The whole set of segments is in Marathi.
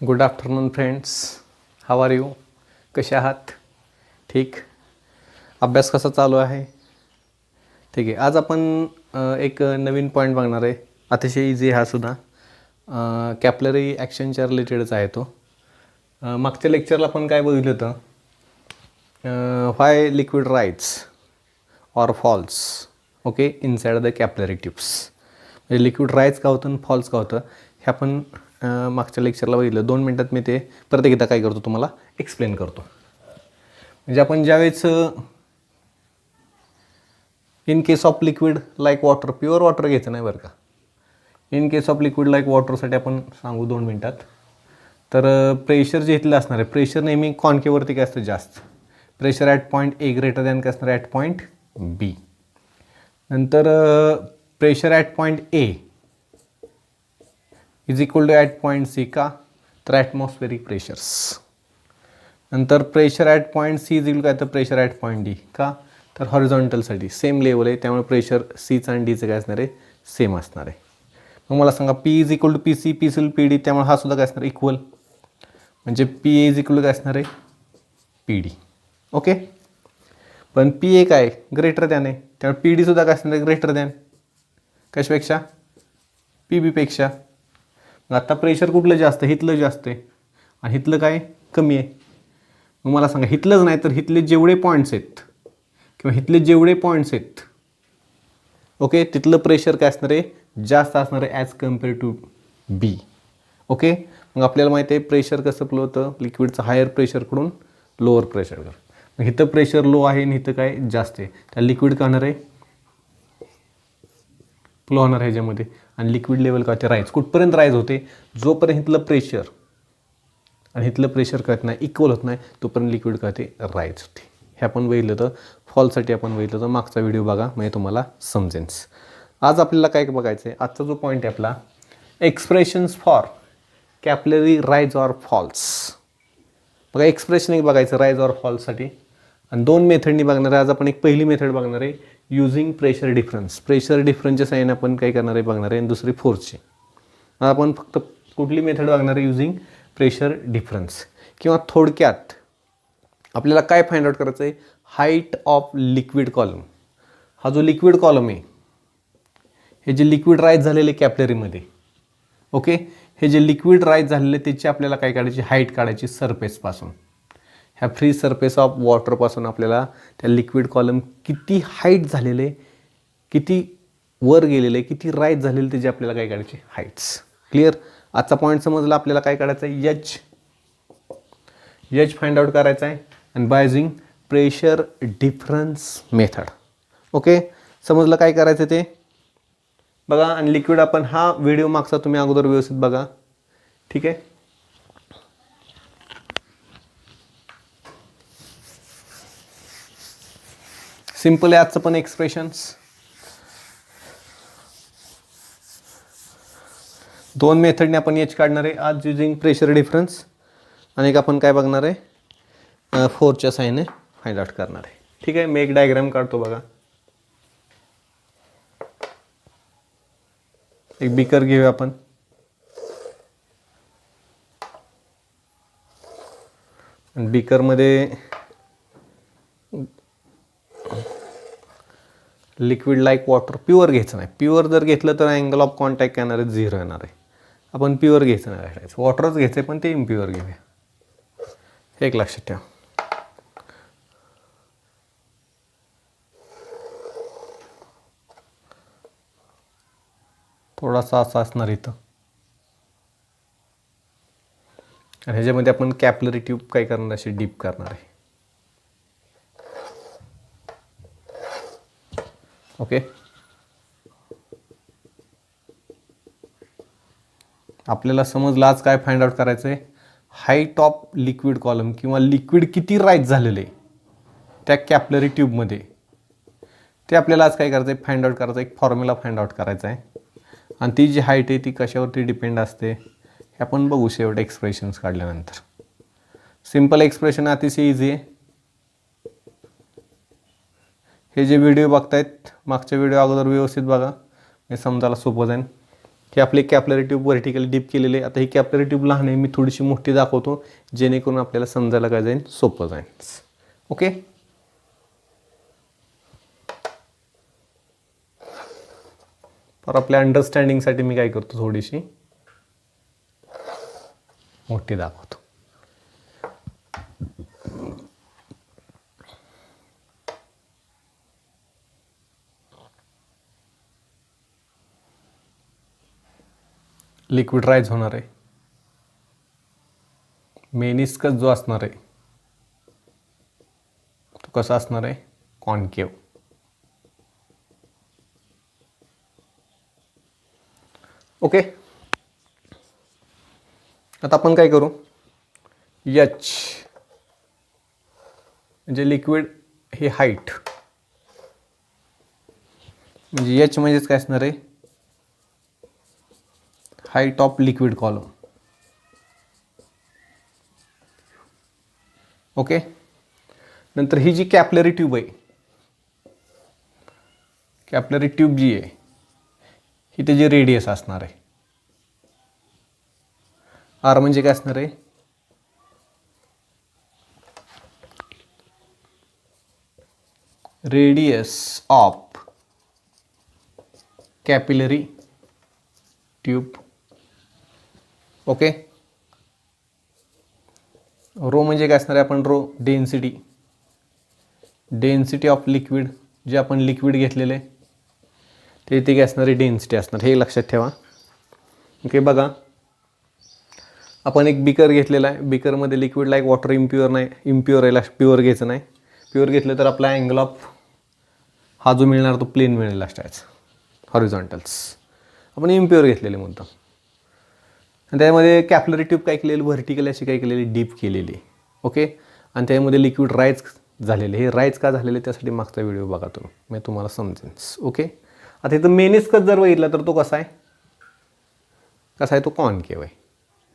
Good afternoon friends. How are you? कसे आहात? ठीक. अभ्यास कसा चालू आहे? ठीक आहे. आज आपण एक नवीन पॉईंट बघणार आहे. अतिशय इझी हा सुद्धा. कॅपलरी ॲक्शनच्या रिलेटेडच आहे तो. मागच्या लेक्चरला आपण काय बघितलं होतं? Why liquid rise or falls okay inside the capillary tubes. म्हणजे लिक्विड राईज का होतं आणि फॉल्स का होतं हे आपण मागच्या लेक्चरला बघितलं. 2 मिनटात मी ते परत एकदा काय करतो तुम्हाला एक्सप्लेन करतो. म्हणजे आपण ज्यावेळेस in case of liquid like water, pure water घ्यायचं नाही बरं का. In case of liquid like वॉटरसाठी आपण सांगू 2 मिनटात. तर प्रेशर जे इथलं असणार आहे, प्रेशर नेहमी कॉन्केवरती काय असतं जास्त. Pressure at point A greater than काय असणार ॲट पॉईंट बी. नंतर pressure at point A is equal to at point C का, तर ॲटमॉस्फेरिक प्रेशर्स. नंतर pressure at point C is equal काय, तर प्रेशर ॲट पॉईंट डी का, तर हॉरिझॉन्टलसाठी सेम लेवल आहे, त्यामुळे प्रेशर सीचं आणि डीचं काय असणार आहे, सेम असणार आहे. मग मला सांगा P is equal to P C, P C P D, त्यामुळे हा सुद्धा काय असणार इक्वल. म्हणजे P A is equal to काय असणार आहे, पी डी. ओके. पण पी ए काय ग्रेटर दॅन आहे, त्यामुळे पी डी सुद्धा काय असणार आहे, ग्रेटर दॅन कशापेक्षा, पी बीपेक्षा. आता प्रेशर कुठलं जास्त आहे, हितलं जास्त आहे आणि हितलं काय कमी आहे. मग मला सांगा हितलंच नाही तर हितले जेवढे पॉईंट्स आहेत किंवा हितले जेवढे पॉईंट्स आहेत ओके, तिथलं प्रेशर काय असणार आहे, जास्त असणार आहे as compare to B. Okay. मग आपल्याला माहिती आहे प्रेशर कसं फ्लो होतं लिक्विडचं, हायर प्रेशरकडून लोअर प्रेशरवर. मग इथं प्रेशर लो आहे आणि इथं काय जास्त आहे, त्या लिक्विड का होणार आहे, फ्लो होणार आहे ह्याच्यामध्ये. आणि लिक्विड लेवल का ते राईज कुठपर्यंत राईज होते, जोपर्यंत इथलं प्रेशर आणि इथलं प्रेशर कळत नाही, इक्वल होत नाही, तोपर्यंत लिक्विड का ते राईज होते. हे आपण बघितलं तर फॉलसाठी आपण बघितलं तर मागचा व्हिडिओ बघा, म्हणजे तुम्हाला समजेल. आज आपल्याला काय बघायचं आहे, आजचा जो पॉईंट आहे आपला expressions for capillary rise or falls. बघा एक्सप्रेशन एक बघायचं राईज ऑर फॉल्ससाठी, आणि 2 मेथडनी बघणार आहे. आज आपण एक पहिली मेथड बघणार आहे युजिंग प्रेशर डिफरन्स. प्रेशर डिफरन्सच्या साईन आपण काय करणार आहे बघणार आहे, आणि दुसरी फोर्सची. आपण फक्त कुठली मेथड बघणार आहे, युजिंग प्रेशर डिफरन्स. किंवा थोडक्यात आपल्याला काय फाइंड आउट करायचं आहे, हाईट ऑफ लिक्विड कॉलम. हा जो लिक्विड कॉलम आहे, हे जे लिक्विड राईज झालेले कॅपलरीमध्ये ओके, हे जे लिक्विड राईज झालेले त्याची आपल्याला काय काढायची, हाईट काढायची सरफेसपासून. ह्या फ्री सरफेस ऑफ वॉटरपासून आपल्याला त्या लिक्विड कॉलम किती हाईट झालेले, किती वर गेलेले, किती राईज झालेले त्याची आपल्याला काय काढायची, हाईट्स. क्लिअर. आजचा पॉईंट समजला. आपल्याला काय काढायचं आहे, एच फाइंड आउट करायचा आहे, आणि by using pressure difference method. Okay. समजलं काय करायचं ते बघा. आणि लिक्विड आपण हा व्हिडिओ मागचा तुम्ही अगोदर व्यवस्थित बघा. ठीक आहे. सिंपल आहे आजचं पण एक्सप्रेशन्स. 2 मेथडने आपण एच काढणार आहे आज युजिंग प्रेशर डिफरन्स, आणि एक आपण काय बघणार आहे, फोरच्या साईने फाइंड आउट करणार आहे. ठीक आहे. मी एक डायग्राम काढतो बघा. एक बीकर घेऊया आपण. आणि बीकरमध्ये लिक्विड लाईक वॉटर, प्युअर घ्यायचं नाही. प्युअर जर घेतलं तर अँगल ऑफ कॉन्टॅक्ट येणार आहे 0 येणार आहे. आपण प्युअर घ्यायचं नाही, घ्यायचं वॉटरच घ्यायचं आहे, पण ते इम्प्युअर घेऊया. एक लक्षात ठेवा. थोडासा असा असणार इथं, आणि ह्याच्यामध्ये आपण कॅपलरी ट्यूब काय करणार, अशी डीप करणार आहे. ओके. आपल्याला समजलं आज काय फाइंड आउट करायचं आहे, हाईट ऑफ लिक्विड कॉलम किंवा लिक्विड किती राईज झालेले त्या कॅपलरी ट्यूबमध्ये, ते आपल्याला आज काय करायचं आहे, फाइंड आउट करायचं. एक फॉर्म्युला फाइंड आउट करायचा आहे, आणि ती जी हाईट आहे ती कशावरती डिपेंड असते हे आपण बघू शेवट एक्सप्रेशन्स काढल्यानंतर. सिंपल एक्सप्रेशन अतिशय इझी आहे. हे जे व्हिडिओ बघतायत मागच्या व्हिडिओ अगोदर व्यवस्थित बघा, हे समजायला सोपं जाईल. हे आपले कॅपलरी ट्यूब व्हर्टिकली डीप केलेले. आता ही कॅपलरी ट्यूब लहान आहे, मी थोडीशी मोठी दाखवतो जेणेकरून आपल्याला समजायला काय जाईल, सोपं जाईल. ओके. तर आपल्या अंडरस्टँडिंगसाठी मी काय करतो, थोडीशी मोठी दाखवतो. लिक्विड राईज होणार आहे. मेनिस्कस जो असणार आहे तो कसा असणार आहे, कॉन्केव. ओके. आता आपण काय करू, एच म्हणजे लिक्विड हे हाईट, म्हणजे एच म्हणजेच काय असणार आहे, height of liquid column. Okay. नंतर ही जी कॅपलरी ट्यूब आहे, कॅपलरी ट्यूब जी आहे ही त्याची रेडियस असणार आहे. आर म्हणजे काय असणार आहे, radius of capillary tube. Okay. Rho म्हणजे काय असणार आहे, आपण rho density, density of liquid, जे आपण लिक्विड घेतलेले ते काय असणार आहे, डेन्सिटी असणार, हे लक्षात ठेवा. ओके. बघा, आपण एक बिकर घेतलेला आहे, बिकरमध्ये लिक्विड लाईक वॉटर इम्प्युअर नाही, इम्प्युअर आहे, प्युअर घ्यायचं नाही. प्युअर घेतलं तर आपला अँगल ऑफ हा जो मिळणार तो प्लेन मिळेल असताच, हॉरिझॉन्टल्स. आपण इम्प्युअर घेतलेले मुद्दाम. आणि त्यामध्ये कॅपलरी ट्यूब काय केलेली, व्हर्टिकल अशी काय केलेली, डीप केलेली. ओके. आणि त्यामध्ये लिक्विड राईज झालेले. हे राईज का झालेले त्यासाठी मागचा व्हिडिओ बघा तुम्ही, मी तुम्हाला समजेन. ओके. आता इथं मेनिस्कस जर बघितला तर तो कसा आहे, कसा आहे, तो कॉन्केव आहे.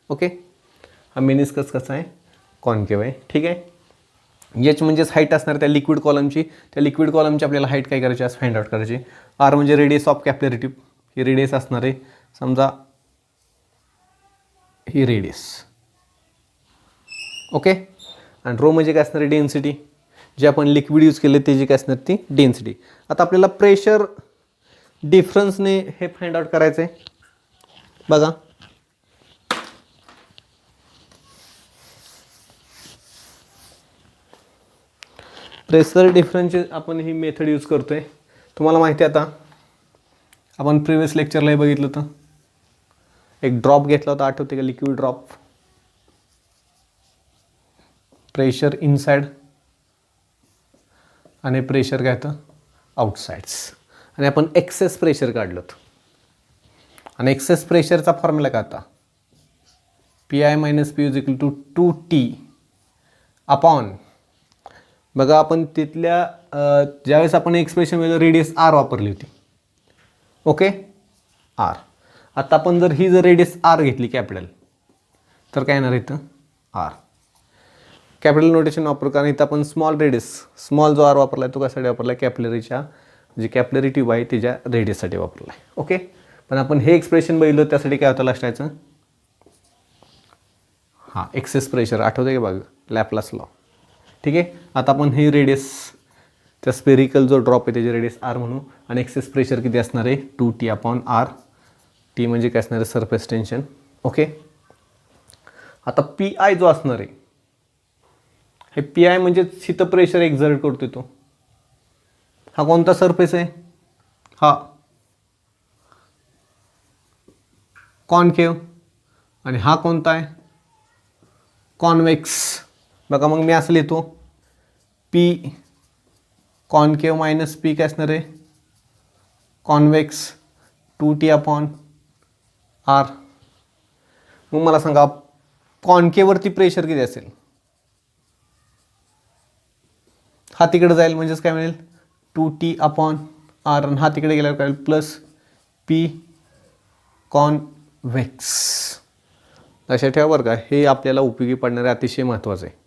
ओके. हा मेनिस्कस कसा आहे, कॉन्केव आहे. ठीक आहे. एच म्हणजेच हाईट असणार त्या लिक्विड कॉलमची. त्या लिक्विड कॉलमची आपल्याला हाईट काय करायची, आज फाइंड आउट करायची. आर म्हणजे रेडियस ऑफ कॅपलरी ट्यूब, ही रेडियस असणार आहे, समजा ही रेडियस. ओके. आणि रो म्हणजे काय असणार आहे, डेन्सिटी, जे आपण लिक्विड यूज केले त्याची काय असणार, ती डेन्सिटी. आता आपल्याला प्रेशर डिफरन्सने हे फाइंड आउट करायचं आहे. बघा, प्रेशर डिफरन्सचे आपण ही मेथड यूज करतोय. तुम्हाला माहिती आहे, आता आपण प्रिव्हियस लेक्चरलाही बघितलं होतं, एक ड्रॉप घेतला होता, आठवते का, लिक्विड ड्रॉप, प्रेशर इनसाइड आणि प्रेशर काय होतं, आउटसाइड्स. आणि आपण एक्सेस प्रेशर काढलं होतं. आणि एक्सेस प्रेशरचा फॉर्म्युला काय होता, P I minus P is equal to 2T upon, बघा आपण तिथल्या ज्यावेळेस आपण एक्सप्रेशनमध्ये रेडियस आर वापरली होती. ओके. आर. आता आपण जर ही जर रेडियस आर घेतली कॅपिटल, तर काय येणार इथं, आर. कॅपिटल नोटेशन वापरू, कारण इथं आपण स्मॉल रेडियस, स्मॉल जो आर वापरला आहे तो कशासाठी वापरला आहे, कॅपिलरीच्या जी कॅपिलरी ट्यूब आहे त्याच्या रेडियससाठी वापरला आहे. ओके. पण आपण हे एक्सप्रेशन बघितलं त्यासाठी काय होतं लक्षायचं, हां, एक्सेस प्रेशर आठवतं का बघा, लॅपलास लॉ. ठीक आहे. आता आपण ही रेडियस, त्या स्पेरिकल जो ड्रॉप आहे त्याची रेडियस आर म्हणू. आणि एक्सेस प्रेशर किती असणार आहे, 2T अपॉन आर. टी म्हणजे काय असणार आहे, सरफेस टेन्शन. ओके. आता पी आय जो असणार आहे, हे पी आय म्हणजे इथं प्रेशर एक्झर्ट करतो तो. हा कोणता सरफेस आहे, हा कॉन्केव. आणि हा कोणता आहे, कॉन्वेक्स. बघा मग मी असं लिहितो, पी कॉन्केव मायनस पी काय असणार आहे, कॉन्वेक्स, 2T अपॉन आर. मग मला सांगा कॉन्केवरती प्रेशर किती असेल, हा तिकडे जाईल म्हणजेच काय मिळेल, 2T अपॉन आर. आणि हा तिकडे गेल्यावर काय प्लस पी कॉन्वेक्स. लक्षात ठेवा बरं का, हे आपल्याला उपयोगी पडणारे अतिशय महत्त्वाचं आहे.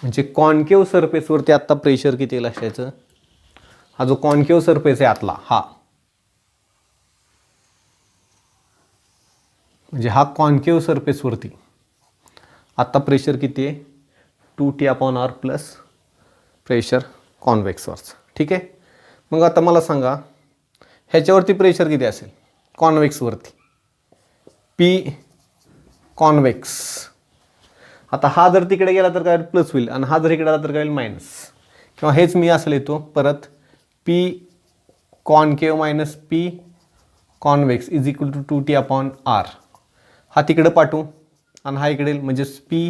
म्हणजे कॉन्केव सरफेसवरती आत्ता प्रेशर किती लक्षायचं, हा जो कॉन्केव्ह सरफेस आहे आतला हा, म्हणजे हा कॉन्केव्ह सरफेसवरती आता प्रेशर किती आहे 2T/R प्लस प्रेशर कॉन्व्हेक्सवरचं. ठीक आहे. मग आता मला सांगा ह्याच्यावरती प्रेशर किती असेल कॉन्व्हेक्सवरती, P कॉन्व्हेक्स. आता हा जर तिकडे गेला तर काय प्लस होईल आणि हा जर इकडे आला तर काय होईल मायनस, किंवा हेच मी असं लिहितो परत P concave minus P convex is equal to 2T/R. हा तिकडे पाठवू आणि हा इकडे येईल म्हणजे P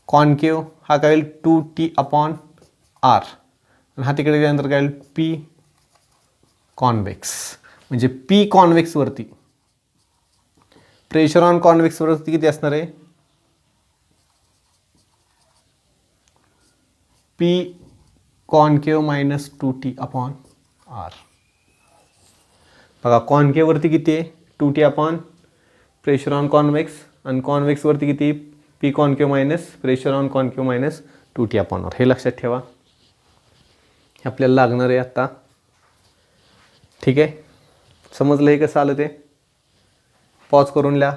कॉन्केव्ह हा काय होईल 2T/R आणि हा तिकडे गेल्यानंतर काय होईल P कॉन्व्हेक्स. म्हणजे P कॉन्व्हेक्सवरती प्रेशर ऑन कॉन्व्हेक्सवरती किती असणार आहे P कॉन्केव्ह मायनस 2T/R. बघा कॉन्केव्हवरती किती आहे 2T/ प्रेशर ऑन कॉन्व्हेक्स आणि कॉन्व्हेक्सवरती किती P concave minus pressure on concave minus 2T/R. हे लक्षात ठेवा, हे आपल्याला लागणार आहे आत्ता. ठीक आहे. समजलं हे कसं आलं ते पॉज करून लिहा.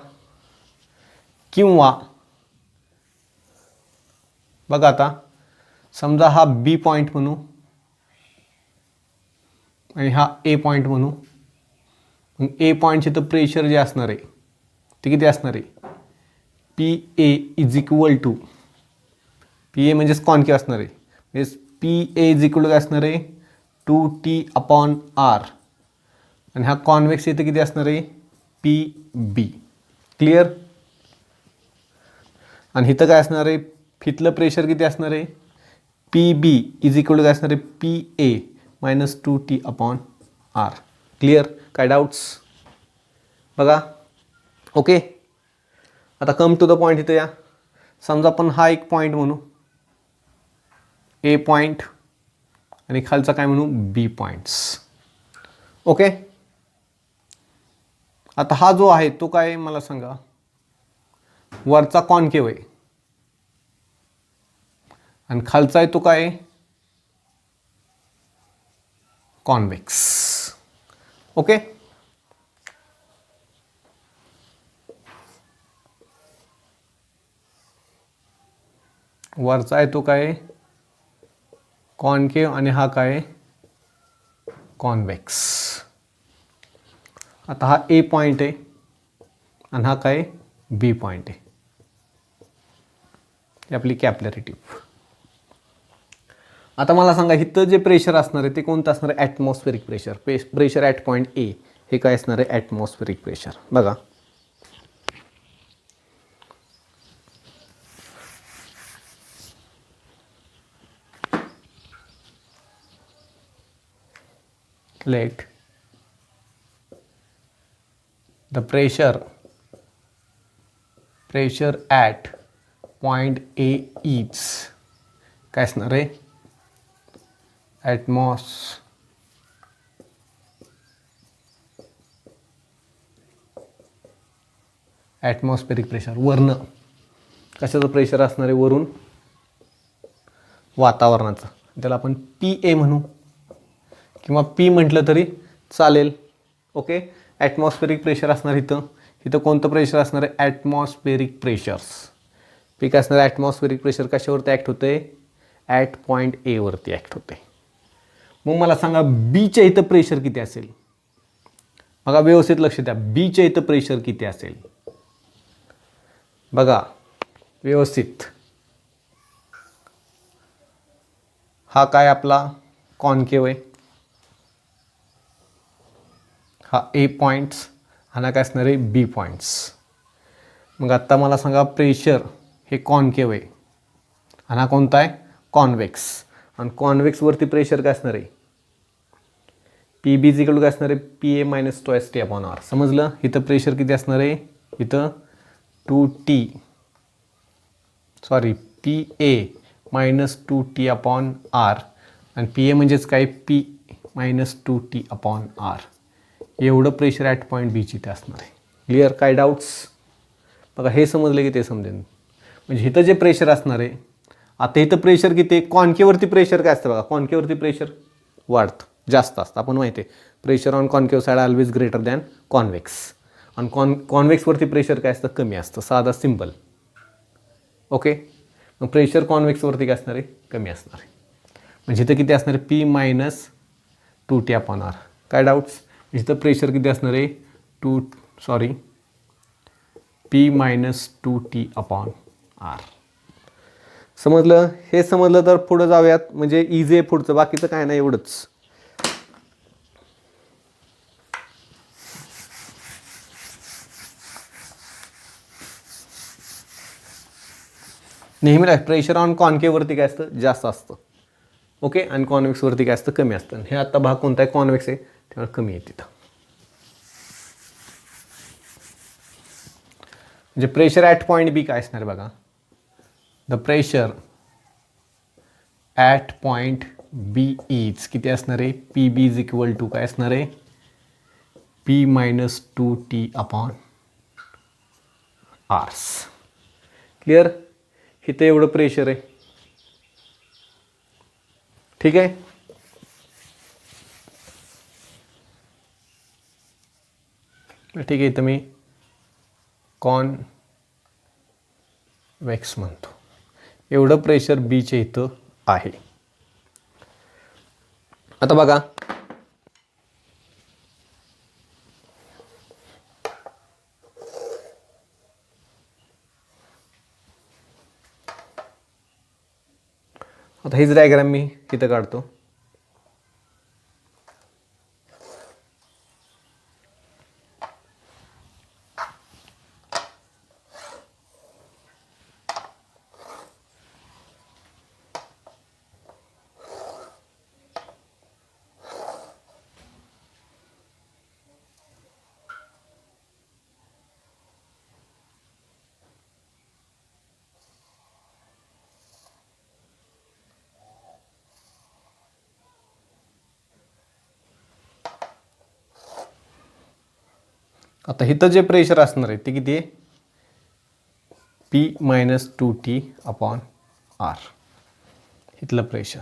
किंवा बघा आता समजा हा B पॉईंट म्हणू आणि हा A पॉईंट म्हणू. मग A पॉईंटचे तर प्रेशर जे असणार आहे ते किती असणार आहे PA is equal to PA म्हणजेच कॉन्केव्ह असणार आहे, म्हणजे PA इज इक्वल टू काय असणार आहे 2T/R आणि हा कॉन्व्हेक्स इथे किती असणार आहे PB. क्लिअर. आणि इथं काय असणार आहे इथलं प्रेशर किती असणार आहे PB इज इक्वल टू काय असणार आहे PA मायनस 2T/R. क्लिअर. काय डाऊट्स बघा. ओके. आता कम टू द पॉईंट इथं या. समजा आपण हा एक पॉईंट म्हणू A पॉईंट आणि खालचा काय म्हणू B पॉईंट्स. ओके. आता हा जो आहे तो काय मला सांगा वरचा कॉन्केव्ह आहे आणि खालचा आहे तो काय कॉन्व्हेक्स. ओके. वरचा आहे तो काय कॉन्केव्ह आणि हा काय कॉन्व्हेक्स. आता हा A पॉईंट आहे आणि हा काय B पॉईंट आहे. ही आपली कॅपिलॅरिटी. आता मला सांगा इथं जे प्रेशर असणार आहे ते कोणतं असणार आहे atmospheric pressure. Pressure at point A हे काय असणार आहे ॲटमॉस्फेरिक प्रेशर. बघा let the pressure at point A is काय असणार आहे ॲटमॉस्फेरिक प्रेशर. वरनं कशाचं प्रेशर असणार आहे वरून वातावरणाचं, त्याला आपण PA म्हणू किंवा P म्हटलं तरी चालेल. ओके. ॲटमॉस्फेरिक प्रेशर असणार इथं. इथं कोणतं प्रेशर असणार आहे ॲटमॉस्फेरिक प्रेशर्स. P काय असणार ॲटमॉस्फेरिक प्रेशर कशावरती ॲक्ट होते ॲट पॉईंट A वरती ॲक्ट होते. मग मला सांगा Bच्या इथं प्रेशर किती असेल. बघा व्यवस्थित लक्ष द्या Bच्या इथं प्रेशर किती असेल बघा व्यवस्थित. हा काय आपला कॉन्केव्ह आहे, हा A पॉईंट्स हा काय असणार आहे B पॉईंट्स. मग आत्ता मला सांगा प्रेशर हे कॉन्केव्ह आहे आणि हा कोणता आहे कॉन्व्हेक्स. आणि कॉन्व्हेक्सवरती प्रेशर काय असणार आहे PB इज इक्वल टू काय असणार आहे PA मायनस 2T/R. समजलं. इथं प्रेशर किती असणार आहे इथं PA मायनस 2T/R आणि PA म्हणजेच काय P मायनस 2T/R. एवढं प्रेशर ॲट पॉईंट B ची ते असणार आहे. क्लिअर. काय डाऊट्स बघा हे समजलं की ते समजेल. म्हणजे इथं जे प्रेशर असणार आहे आता इथं प्रेशर किती कॉन्केव्हवरती प्रेशर काय असतं बघा कॉन्केव्हवरती प्रेशर वाढतं, जास्त असतं. आपण माहिती आहे pressure on concave side always greater than convex. आणि कॉन्व्हेक्सवरती प्रेशर काय असतं, कमी असतं. साधा सिम्पल. ओके, मग प्रेशर कॉन्व्हेक्सवरती काय असणार आहे, कमी असणार आहे. म्हणजे इथं किती असणार आहे, P-2T/R. काय डाऊट्स? इथं प्रेशर किती असणार आहे, P-2T/R. समजलं? हे समजलं तर पुढं जाऊयात. म्हणजे इझी आहे पुढचं, बाकीचं काय नाही, एवढंच. नेहमी प्रेशर ऑन कॉन्केव्हवरती काय असतं, जास्त असतं. ओके, आणि कॉन्व्हेक्सवरती काय असतं, कमी असतं. हे आता भाग कोणता आहे, कॉन्व्हेक्स आहे, त्यामुळे कमी आहे तिथं. म्हणजे प्रेशर ॲट पॉईंट बी काय असणार बघा, the pressure at point B is किती असणार आहे, PB इज इक्वल टू काय असणार आहे, P-2T/R. क्लिअर? इथं एवढं प्रेशर आहे. ठीक आहे. ठीक आहे, इथं मी कॉन्व्हेक्स म्हणतो. एवढं प्रेशर बीचे इथं आहे. आता बघा, आता हीच डायग्राम मी इथं काढतो. आता इथं जे प्रेशर असणार आहे ते किती आहे, P-2T/R. इथलं प्रेशर.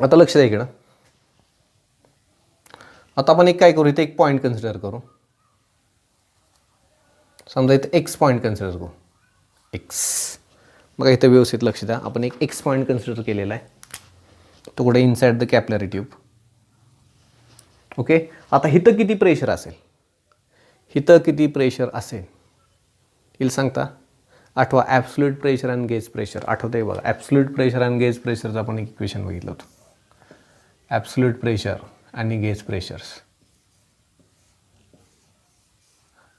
आता लक्ष द्या इकडं. आता आपण एक काय करू, इथे एक पॉईंट कन्सिडर करू. समजा इथं एक्स पॉईंट कन्सिडर करू, एक्स. बघा इथं व्यवस्थित लक्ष द्या. आपण एक एक्स पॉईंट कन्सिडर केलेला आहे, तो कुठे inside the capillary tube. Okay, आता इथं किती प्रेशर असेल, इथं किती प्रेशर असेल येईल सांगता. आठवा, ॲब्सोल्यूट प्रेशर आणि गेज प्रेशर. आठवतंय बघा, ॲब्सोल्यूट प्रेशर आणि गेज प्रेशरचं आपण एक इक्वेशन बघितलं होतं. ॲब्सोल्यूट प्रेशर आणि गेज प्रेशर्स,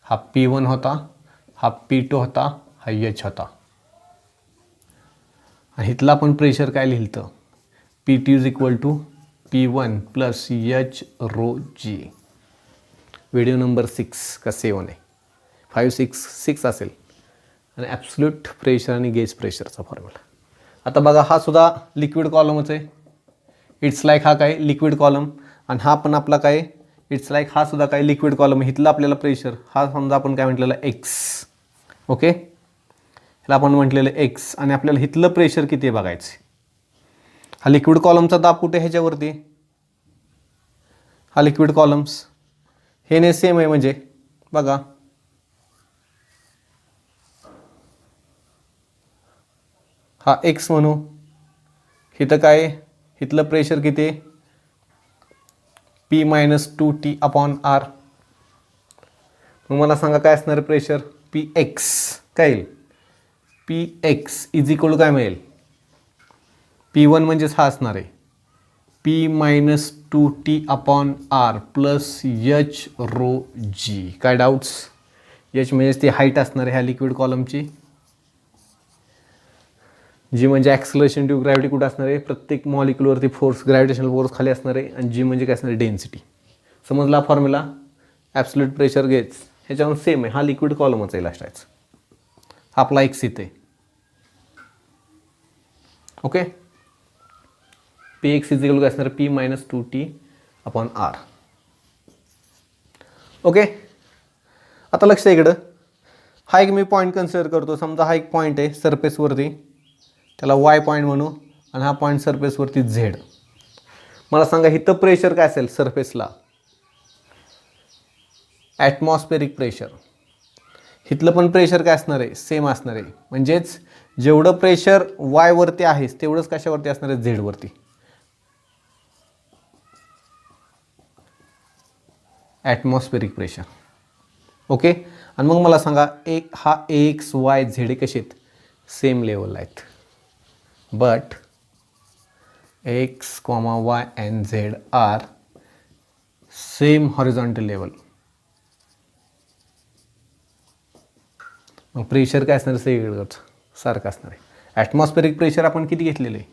हा P1 होता, हा P2 होता, हा H होता. आणि इथला आपण प्रेशर काय लिहिलं, PT is equal to P1 plus H/ρg. Video number 6 का 7 आहे, 5, 6 असेल. आणि ॲब्सोल्यूट प्रेशर आणि गेज प्रेशरचा फॉर्म्युला. आता बघा, हा सुद्धा लिक्विड कॉलमच आहे. इट्स लाईक हा काय लिक्विड कॉलम, आणि हा पण आपला काय इट्स लाईक हा सुद्धा काय लिक्विड कॉलम. इथला आपल्याला प्रेशर हा समजा आपण काय म्हटलेलं एक्स. ओके, ह्याला आपण म्हटलेलं एक्स, आणि आपल्याला इथलं प्रेशर किती आहे बघायचं. हा लिक्विड कॉलमचा दाब कुठे, ह्याच्यावरती. हा लिक्विड कॉलम्स हे ने सेम आहे. म्हणजे बघा, हा एक्स म्हणू, इथं काय इथलं प्रेशर किती आहे, P-2T/R. मग मला सांगा काय असणार प्रेशर, Px काय येईल, Px इज इक्वल टू काय मिळेल, P1 म्हणजेच हा असणार आहे, P-2T/R प्लस H/ρg. काय डाऊट्स. H म्हणजेच ती हाईट असणार आहे ह्या लिक्विड कॉलमची. जी म्हणजे ॲक्सलरेशन ड्यू ग्रॅव्हिटी कुठं असणार आहे, प्रत्येक मॉलिक्युलवरती फोर्स, ग्रॅव्हिटेशनल फोर्स खाली असणार आहे. आणि जी म्हणजे काय असणार आहे, डेन्सिटी. समजला फॉर्म्युला. ॲब्सोल्यूट प्रेशर गेज ह्याच्यावर सेम आहे, हा लिक्विड कॉलमच आहे लास्टायचा. आपला एक्स इथे. Okay, P X is equal काय असणार P minus 2t upon R. Okay, आता लक्ष इकडं हा एक मी पॉईंट कन्सिडर करतो. समजा हा एक पॉईंट आहे सरफेसवरती, त्याला वाय पॉईंट म्हणू, आणि हा पॉईंट सरफेसवरती झेड. मला सांगा इथं प्रेशर काय असेल सरफेसला, ॲटमॉस्फेरिक प्रेशर. इथलं पण प्रेशर काय असणार आहे, सेम असणार आहे. म्हणजेच जेवढं प्रेशर वाय वरती आहे तेवढंच कशावरती असणार आहे, झेड वरती. Atmospheric pressure. ओके, आणि मग मला सांगा हा एक्स वाय झेड कसे आहेत, सेम लेवलला आहेत. But X comma Y and Z are same horizontal level. मग प्रेशर काय असणार आहे, सगळीकडचं सारखं असणार आहे. ॲटमॉस्फेरिक प्रेशर आपण किती घेतलेलं आहे,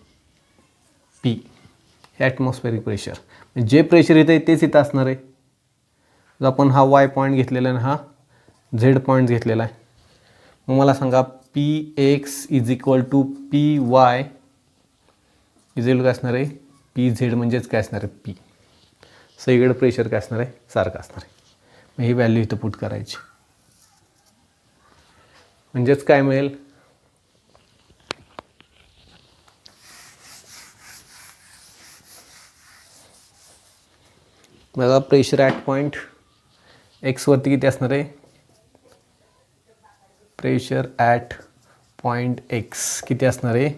पी. हे ॲटमॉस्फेरिक प्रेशर, जे प्रेशर इथं आहे तेच इथं असणार आहे. जर आपण हा वाय पॉईंट घेतलेला आहे आणि हा झेड पॉईंट घेतलेला आहे, मग मला सांगा P X is equal to P Y is equal काय असणार आहे, पी झेड म्हणजेच काय असणार आहे, पी. सगळीकडे प्रेशर काय असणार आहे, सारखं असणार आहे. मग ही व्हॅल्यू इथं पुट करायची. म्हणजेच काय मिळेल, बघा प्रेशर ॲट पॉईंट एक्सवरती किती असणार आहे, प्रेशर ॲट पॉईंट एक्स किती असणार आहे,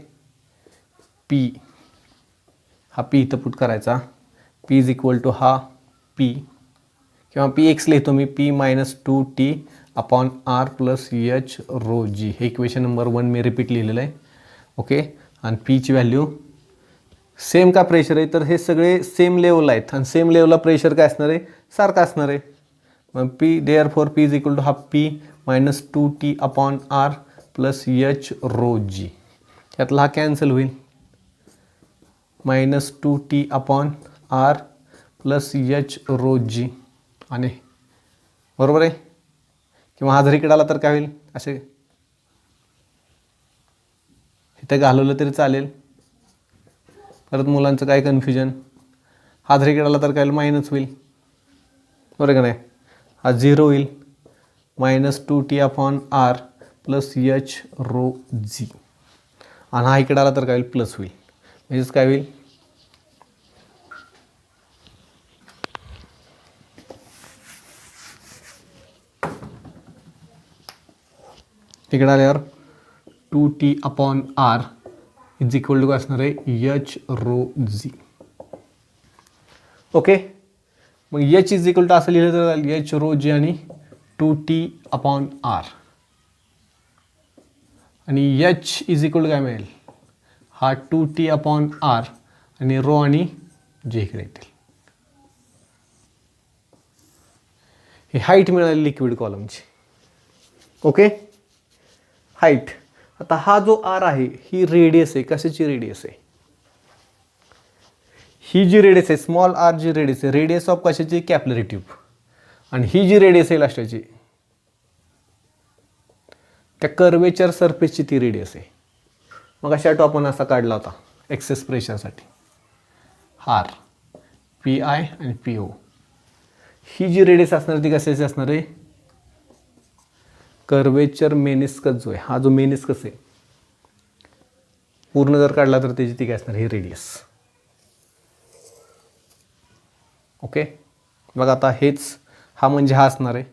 पी. हा पी इथं पुट करायचा. पी इज इक्वल टू हा पी, किंवा पी एक्स लिहितो मी, P minus 2t upon R plus H rho G. हे इक्वेशन नंबर 1 मी रिपीट लिहिलेलं आहे. ओके, आणि पीची व्हॅल्यू सेम का प्रेशर आहे, तर हे सगळे सेम लेवलला आहेत आणि सेम लेवलला प्रेशर काय असणार आहे, सारखं असणार आहे. मग P therefore P is equal to हा P minus 2t upon R plus H rho G. यातला हा कॅन्सल होईल, minus 2t upon R plus H rho G. आणि बरोबर आहे, किंवा हा जर इकडे आला तर काय होईल, असे इथं घालवलं तरी चालेल. परत मुलांचं काय कन्फ्युजन, हा जर इकडे आला तर काय होईल, मायनस होईल. बरोबर का नाही, हा 0 होईल, minus 2t upon R plus H rho G. आणि हा इकडे आला तर काय होईल, प्लस होईल. म्हणजेच काय होईल, तिकडे आल्यावर 2t upon R is equal to काय असणार आहे, एच रो जी. ओके, मग एच इज इक्वल टू असं लिहिलं तर एच रो जी आणि 2t अपॉन आर. आणि एच इज इक्वल टू काय मिळेल, हा 2t अपॉन आर आणि रो आणि जे इकडे येतील. ही हाईट मिळाली लिक्विड कॉलमची. Okay, height. आता हा जो आर आहे ही रेडियस आहे, कशाची रेडियस आहे, ही जी रेडियस आहे स्मॉल आर जी रेडियस आहे, रेडियस ऑफ कशाची, कॅपिलरी ट्यूब. आणि ही जी रेडियस आहे लास्टची त्या कर्वेचर सरफेसची ती रेडियस आहे. मग अशा आपण असा काढला होता एक्सेस प्रेशरसाठी, आर पी आय आणि पी ओ. ही जी रेडियस असणार ती कशाची असणार आहे, कर्वेचर मेनिस्कस जो आहे, हा जो मेनिस्कस आहे पूर्ण जर काढला तर त्याची ती काय असणार, ही रेडियस. ओके, मग आता हेच हा म्हणजे हा असणार आहे.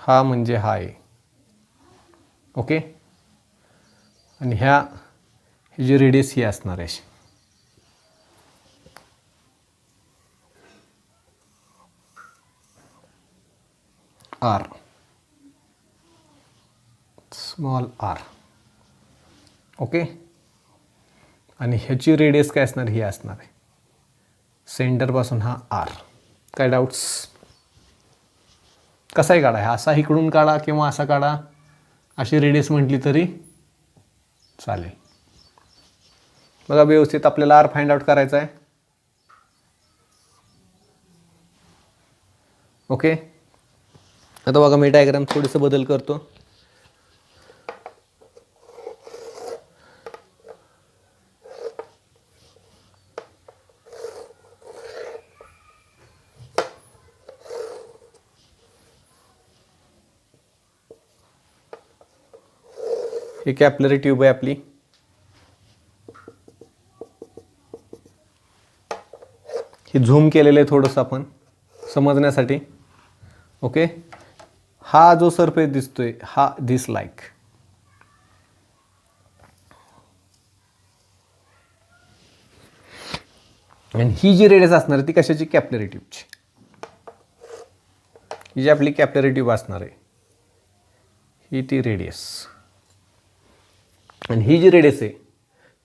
हा म्हणजे हा आहे. ओके, आणि ही जी रेडियस ही असणार आहे, आर स्मॉल आर. ओके, आणि ह्याची रेडियस काय असणार, ही असणार आहे सेंटरपासून हा आर. काय डाऊट्स, कसाही काढा, हा असा इकडून काढा किंवा असा काढा, अशी रेडियस म्हटली तरी चालेल. बघा व्यवस्थित आपल्याला आर फाइंड आउट करायचा आहे. ओके, आता बघा मी डायग्राम थोडंसं बदल करतो. ही कॅपिलरी ट्यूब आहे आपली. ही झूम केलेलं आहे थोडंसं आपण समजण्यासाठी. ओके, हा जो सरफेस दिसतोय हा दिस लाईक. आणि ही जी रेडियस असणार आहे ती कशाची? कॅपिलरी ट्यूबची. ही जी आपली कॅपिलरी ट्यूब असणार आहे ही ती रेडियस. आणि ही जी रेडियस आहे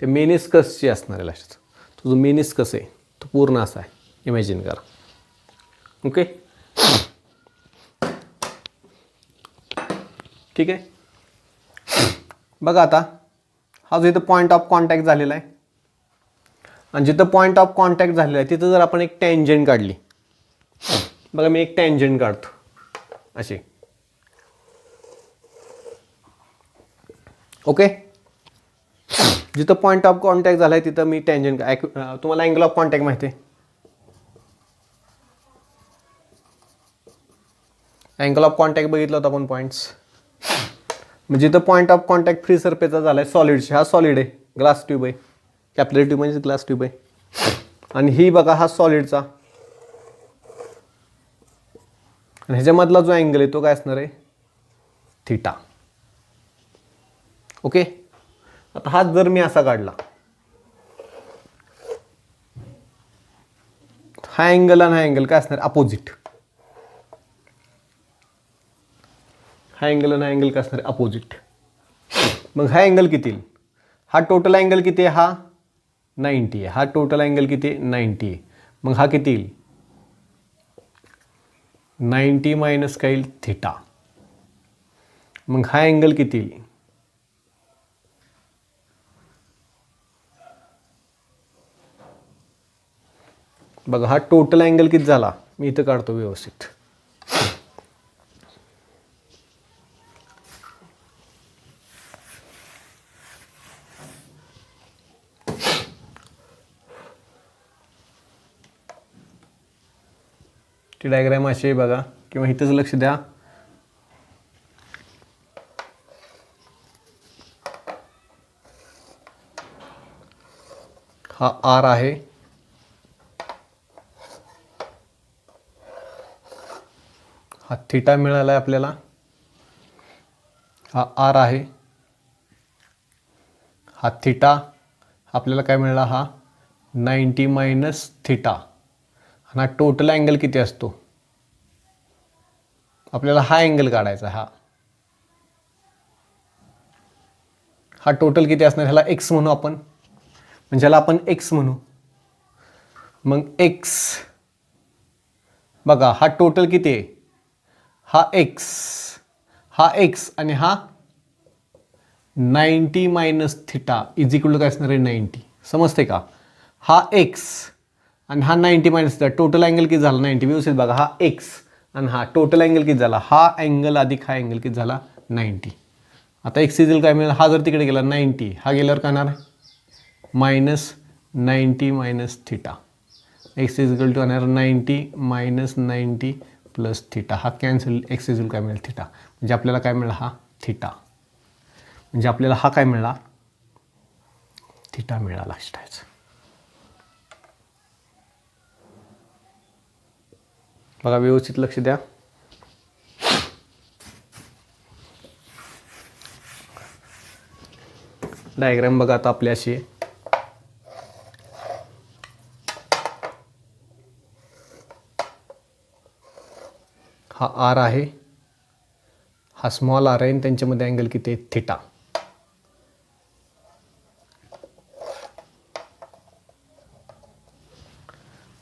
ते मेनिस्कसची असणार आहे. लक्षात, तो जो मेनिस्कस आहे तो पूर्ण असा आहे, इमॅजिन करा. ओके, ठीक आहे. बघा आता हा जो इथं पॉईंट ऑफ कॉन्टॅक्ट झालेला आहे आणि जिथं पॉईंट ऑफ कॉन्टॅक्ट झालेला आहे तिथं जर आपण एक टँजंट काढली. बघा मी एक टँजंट काढतो अशी. ओके, जिथं पॉईंट ऑफ कॉन्टॅक्ट झाला आहे तिथं मी टँजंट. तुम्हाला अँगल ऑफ कॉन्टॅक्ट माहिती आहे? अँगल ऑफ कॉन्टॅक्ट बघितलं होतं आपण पॉईंट्स. म्हणजे जिथं पॉईंट ऑफ कॉन्टॅक्ट फ्री सरफेसचा झाला आहे सॉलिडशी. हा सॉलिड आहे, ग्लास ट्यूब आहे. कॅपिलरी ट्यूब म्हणजे ग्लास ट्यूब आहे. आणि ही बघा हा सॉलिडचा. आणि ह्याच्यामधला जो अँगल आहे तो काय असणार आहे? थीटा. ओके, आता हा जर मी असा काढला, हा अँगल आणि हा अँगल काय असणार? अपोजिट. हा अँगल आणि हा अँगल काय असणार? अपोजिट. मग हा अँगल किती येईल? हा टोटल अँगल किती आहे? हा 90 आहे. हा टोटल अँगल किती आहे? 90 आहे. मग हा किती येईल? 90 मायनस काय येईल? थीटा. मग हा अँगल किती येईल? बघा हा टोटल अँगल किती झाला? मी इथं काढतो व्यवस्थित. ती डायग्राम अशी आहे बघा, किंवा इथंच लक्ष द्या. हा आर आहे, हा थीटा मिळाला आहे आपल्याला. हा आर आहे, हा थीटा. आपल्याला काय मिळाला? हा 90 मायनस थीटा. आणि हा टोटल अँगल किती असतो? आपल्याला हा अँगल काढायचा. हा टोटल किती असणार? ह्याला एक्स म्हणू आपण. म्हणजे ह्याला आपण एक्स म्हणू. मग एक्स बघा हा टोटल किती आहे? हा एक्स, हा एक्स आणि हा 90 minus theta is equal to काय असणार आहे? 90. समजते का? हा एक्स आणि हा 90 मायनस थीटा. टोटल अँगल किती झाला? 90. व्यवस्थित बघा, हा एक्स आणि हा टोटल अँगल किती झाला? हा अँगल अधिक हा अँगल किती झाला? 90. आता एक्स इज काय मिळेल? हा जर तिकडे गेला 90, हा गेल्यावर काय होणार? Minus 90 minus theta. X is equal to होणार 90 मायनस 90 प्लस थीटा. हा कॅन्सल. एक्स इज काय मिळेल? थीटा. म्हणजे आपल्याला काय मिळाला? हा थीटा. म्हणजे आपल्याला हा काय मिळाला? थीटा मिळाला. लक्षात. बघा व्यवस्थित लक्ष द्या. डायग्राम बघा आता आपली अशी आहे. हा आर आहे, हा स्मॉल आर आहे आणि त्यांच्यामध्ये अँगल किती आहे? थीटा.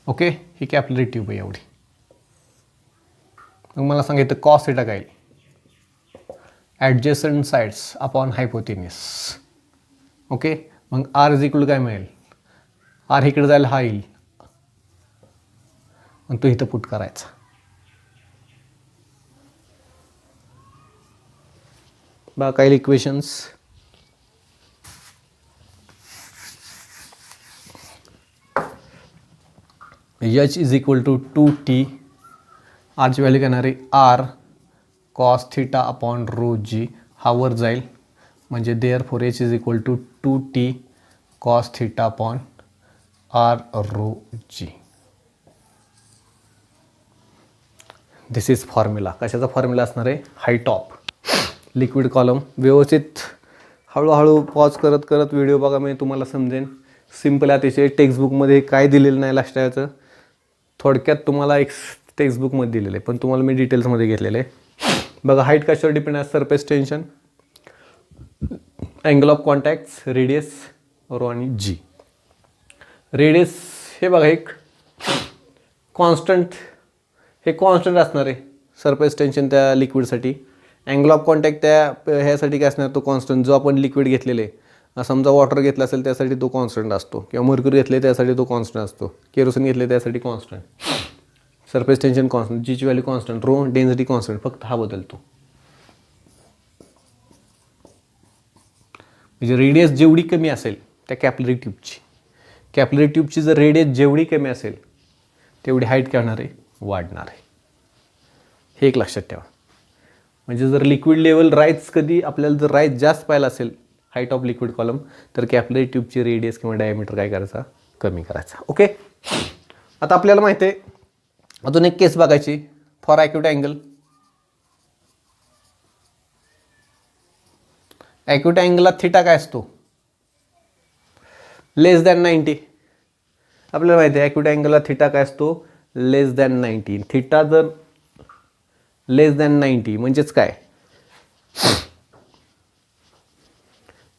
ओके, ही कॅपिलरी ट्यूब आहे एवढी. मग मला सांगितलं कॉस थीटा काय? Adjacent sides upon hypotenuse. Okay, मग आर इज इक्वल काय मिळेल, आर इकडे जायला हा येईल आणि तो इथं पुट करायचा. बघा काही equations. H is equal to 2t, आरची व्हॅल्यू घेणार आहे R cos theta upon rho G, हा वर जाईल म्हणजे therefore H is equal to 2t cos theta upon R rho G. This is formula. कशाचा फॉर्म्युला असणार आहे, हाईट ऑफ लिक्विड कॉलम. व्यवस्थित हळूहळू पॉज करत करत व्हिडिओ बघा, मी तुम्हाला समजेन. सिम्पल अतिशय, टेक्स्टबुकमध्ये काय दिलेलं नाही लक्षात याचं, थोडक्यात तुम्हाला एक टेक्स्टबुकमध्ये दिलेलं आहे, पण तुम्हाला मी डिटेल्समध्ये घेतलेलं आहे. बघा हाईट कशावर डिपेंड आहे, surface tension, angle of contact, radius, rho आणि जी. रेडियस हे बघा एक कॉन्स्टंट, हे कॉन्स्टंट असणार आहे सरफेस टेन्शन त्या लिक्विडसाठी. अँगल ऑफ कॉन्टॅक्ट त्या ह्यासाठी काय असणार, तो कॉन्स्टंट. जो आपण लिक्विड घेतलेले, समजा वॉटर घेतला असेल त्यासाठी तो कॉन्स्टंट असतो, किंवा मर्क्युरी घेतले त्यासाठी तो कॉन्स्टंट असतो, केरोसिन घेतले त्यासाठी कॉन्स्टंट. सरफेस टेन्शन कॉन्स्टंट, जीची value constant, rho density constant, फक्त हा बदलतो. म्हणजे रेडियस जेवढी कमी असेल त्या कॅपिलरी ट्यूबची जर रेडियस जेवढी कमी असेल तेवढी हाईट काय होणार आहे, वाढणार आहे. हे एक लक्षात ठेवा. म्हणजे जर लिक्विड लेवल राईज, कधी आपल्याला जर राईज जास्त पाहिलं असेल हाईट ऑफ लिक्विड कॉलम, तर कॅपिलरी ट्यूबची रेडियस किंवा डायमीटर काय करायचा, कमी करायचा. ओके. आता आपल्याला माहिती आहे, अजून एक केस बघायची फॉर ॲक्यूट अँगल. ॲक्यूट अँगलला थिटा काय असतो, लेस दॅन 90. आपल्याला माहिती आहे ॲक्यूट अँगलला थिटा काय असतो, लेस दॅन 90. थिटा जर लेस दॅन 90 म्हणजेच काय,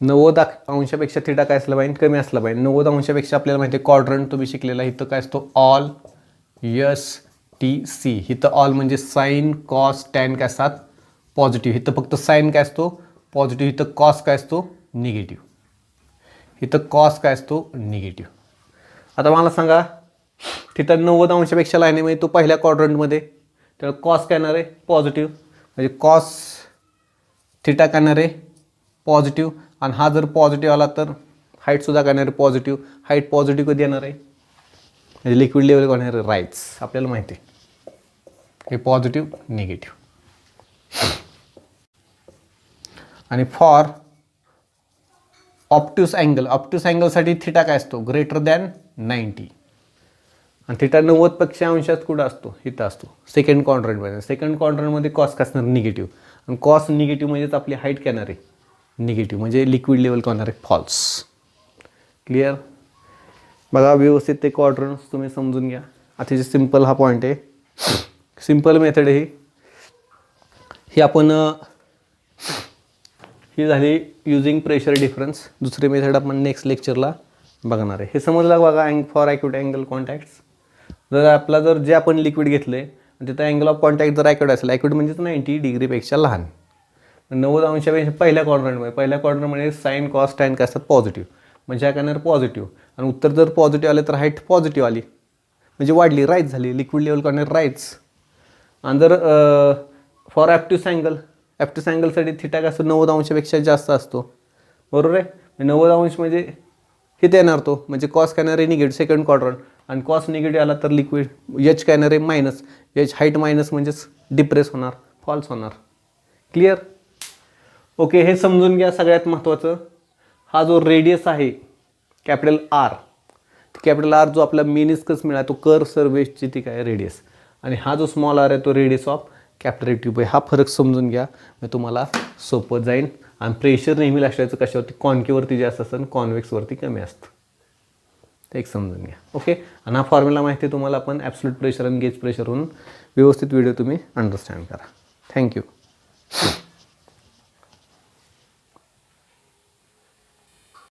90 अंशापेक्षा थिटा काय असला पाहिजे, कमी असला पाहिजे. 90 अंशापेक्षा आपल्याला माहिती आहे क्वाड्रंट तुम्ही शिकलेला, इथं काय असतो ऑल, यस टी सी. इथं ऑल म्हणजे साईन कॉस टॅन काय असतात पॉझिटिव्ह, इथं फक्त साईन काय असतो पॉझिटिव्ह, इथं कॉस काय असतो निगेटिव्ह, इथं कॉस काय असतो निगेटिव्ह. आता मला सांगा तिथं 90 अंशापेक्षा लाईन आहे म्हणजे तो पहिल्या क्वाड्रंटमध्ये, तर कॉस काय येणार आहे पॉझिटिव्ह, म्हणजे कॉस थिटा काय येणार आहे पॉझिटिव्ह. आणि हा जर पॉझिटिव्ह आला तर हाईटसुद्धा काय येणार आहे पॉझिटिव्ह. हाईट पॉझिटिव्ह कधी येणार आहे, म्हणजे लिक्विड लेवल काय येणार आहे राईज. आपल्याला माहिती आहे हे पॉझिटिव्ह निगेटिव्ह. आणि फॉर ऑप्ट्यूस अँगलसाठी थिटा काय असतो, ग्रेटर दॅन 90. आणि थिटा 90पेक्षा अंशात कुठं असतो, इथं असतो सेकंड क्वाड्रंटमध्ये. सेकंड क्वाड्रंटमध्ये कॉस काय असणार निगेटिव्ह, आणि कॉस निगेटिव्ह म्हणजेच आपली हाईट काय येणार आहे निगेटिव्ह, म्हणजे लिक्विड लेवल काय होणार आहे फॉल्स. क्लिअर. बघा व्यवस्थित ते क्वाड्रंट्स तुम्ही समजून घ्या. अतिशय सिम्पल हा पॉईंट आहे, सिम्पल मेथड आहे ही. आपण ही झाली युजिंग प्रेशर डिफरन्स. दुसरी मेथड आपण नेक्स्ट लेक्चरला बघणार आहे. हे समजलं बघा फॉर ॲक्यूट अँगल कॉन्टॅक्ट्स. जर जे आपण लिक्विड घेतलं आहे तिथं अँगल ऑफ कॉन्टॅक्ट जर ॲक्यूट असेल, ॲक्यूट म्हणजेच 90 डिग्रीपेक्षा लहान, 90 अंशापेक्षा पहिल्या क्वाड्रंटमध्ये साईन कॉस टॅन काय असतात पॉझिटिव्ह, म्हणजे ह्या करणार पॉझिटिव्ह. आणि उत्तर जर पॉझिटिव्ह आले तर हाईट पॉझिटिव्ह आली म्हणजे वाढली, राईज झाली, लिक्विड लेवल करणार राईज. आणि जर फॉर ॲप्ट्यूस अँगलसाठी थिटा काय असतो 90 अंशापेक्षा जास्त असतो, बरोबर आहे. 90 अंश म्हणजे इथे येणार तो, म्हणजे कॉस काय येणार आहे निगेटिव्ह सेकंड क्वाड्रंट. आणि कॉस निगेटिव्ह आला तर लिक्विड एच काय येणार आहे मायनस, एच हाईट मायनस म्हणजेच डिप्रेस होणार, फॉल्स होणार. क्लिअर. ओके. हे समजून घ्या. सगळ्यात महत्त्वाचं हा जो रेडियस आहे कॅपिटल आर जो आपला मेनिस्कस मिळाला तो कर सर्वेसची ती काय रेडियस, आणि हा जो स्मॉल आर आहे तो रेडियस ऑफ कॅपिलरी ट्यूब आहे. हा फरक समजून घ्या, मग तुम्हाला सोपं जाईल. आणि प्रेशर नेहमी लक्षायचं कशावरती, कॉन्केवरती जास्त असतं आणि कॉन्वेक्सवरती कमी असतं, ते एक समजून घ्या. ओके. आणि हा फॉर्म्युला माहिती आहे तुम्हाला, पण ॲब्सोल्यूट प्रेशर आणि गेज प्रेशरवरून व्यवस्थित व्हिडिओ तुम्ही अंडरस्टँड करा. थँक्यू.